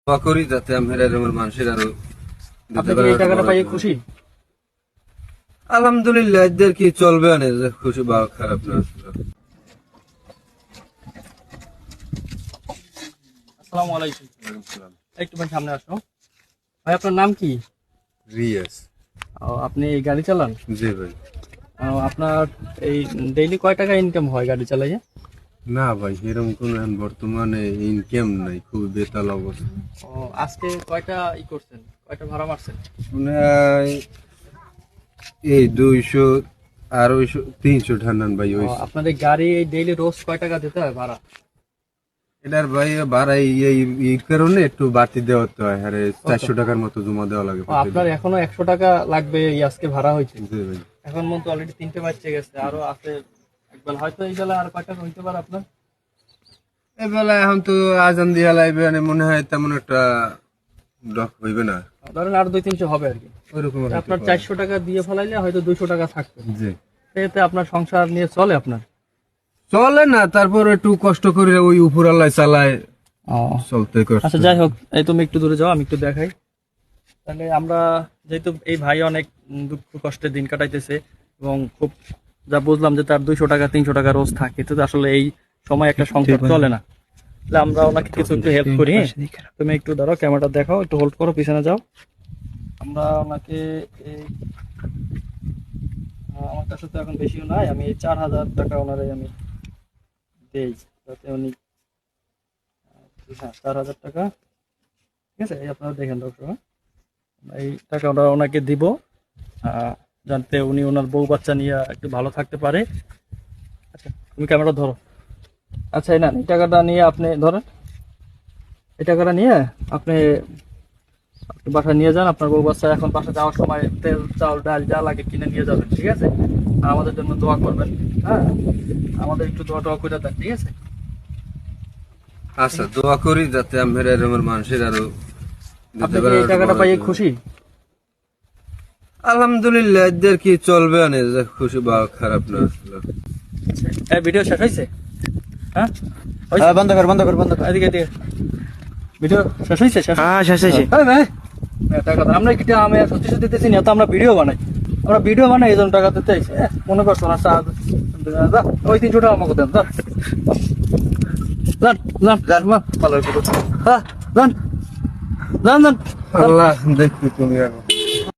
দোয়া করি যাতে আমরা এরকম মানুষের আরো আপনি কি এই টাকাটা পাইয়ে খুশি? আলহামদুলিল্লাহ, এদের কি চলবে না, খুশি বা খারাপ না। আসসালামু আলাইকুম। একটু ভাই সামনে আসো। ভাই আপনার নাম কি? রিয়াজ। আপনি এই গাড়ি চালান? জি ভাই। আপনার এই ডেইলি কয় টাকা ইনকাম হয় গাড়ি চালাইয়ে? না ভাই, এরকম কোন এখন বর্তমানে ইনকাম নাই, খুব বেতাল অবস্থা। আজকে কয়টা করছেন, কয়টা ভাড়া মারছেন? মানে এই 200 আর 300 ঠান্ডান ভাই। ওই আপনাদের গাড়ি এই ডেইলি রোজ কয় টাকা দিতে হয় ভাড়া? এটার ভাই ভাড়াই এই কারণে একটু বাড়তি দেওয়া হয়, আরে 400 টাকার মতো জমা দেওয়া লাগে। আপনার এখনো 100 টাকা লাগবে এই আজকে ভাড়া হয়েছে। জি ভাই। এখন মতো অলরেডি 3টে বাজে গেছে, আরো আছে একবার, হয়তো এই বেলা আর কয়টা হইতে পারে আপনার? এই বেলা এখন তো আজান দিয়া লাইবে, মানে মনে হয় তেমন একটা ডক হইবে না, ধরেন আর 2-300 হবে আর কি। ওইরকম আর কি। আপনার 400 টাকা দিয়ে ফেলাইলে হয়তো 200 টাকা থাকবে। জি। এতে আপনার সংসার নিয়ে চলে আপনার? চলে না, তারপর একটু কষ্ট করে ওই উপর আল্লাহ চালায়, চলতে কষ্ট। আচ্ছা যাই হোক, এই তুমি একটু দূরে যাও, আমি একটু দেখাই। তাহলে আমরা যেহেতু এই ভাই অনেক দুঃখ কষ্টে দিন কাটাইতেছে এবং খুব যা বুঝলাম যে তার 200 টাকা 300 টাকা রোজ থাকে, তো আসলে এই সময় একটা সংসার চলে না। তাহলে আমরা ওনাকে কিছু একটু হেল্প করি। তুমি একটু ধরো, ক্যামেরাটা দেখাও, একটু হোল্ড করো, পিছনে যাও। আমরা ওনাকে এই আমার কাছে তো এখন বেশিও নাই, আমি 4000 টাকা ওনারে আমি দেই, যাতে উনি 4000 টাকা, ঠিক আছে? এই আপনারা দেখেন দর্শক, এই টাকা ওরা ওনাকে দিব, যাতে উনি ওনার বউ বাচ্চা নিয়ে একটু ভালো থাকতে পারে। আচ্ছা তুমি ক্যামেরা ধরো। আচ্ছা এই না, এই টাকাটা নিয়ে আপনি ধরেন, এই টাকাটা নিয়ে আপনি বাসায় নিয়ে যান। আপনার বউ বাচ্চা এখন বাসা যাওয়ার সময় তেল চাল ডাল যা লাগে কিনে নিয়ে যাবেন, ঠিক আছে? আর আমাদের জন্য দোয়া করবেন, হ্যাঁ? আমাদের একটু দোয়া টোয়া করে দেন, ঠিক আছে? আচ্ছা, দোয়া করি যাতে আমরা এরকম মানুষের আরো। আপনি কি এই টাকাটা পাইয়ে খুশি? আলহামদুলিল্লাহ, এদের কি চলবে না, খুশি বা খারাপ না। এই ভিডিও শেষ হয়েছে? হ্যাঁ বন্ধ কর বন্ধ কর বন্ধ কর। এদিকে এদিকে, ভিডিও শেষ হয়েছে? হ্যাঁ শেষ হয়েছে। আমরা কি আমি সত্যি সত্যি দিতেছি না তো, আমরা ভিডিও বানাই, এই জন্য টাকা দিতে আইছি। মনে করছো না? ওই 300 টাকা আমাকে দেন, আল্লাহ দেখবি তুমি এখন।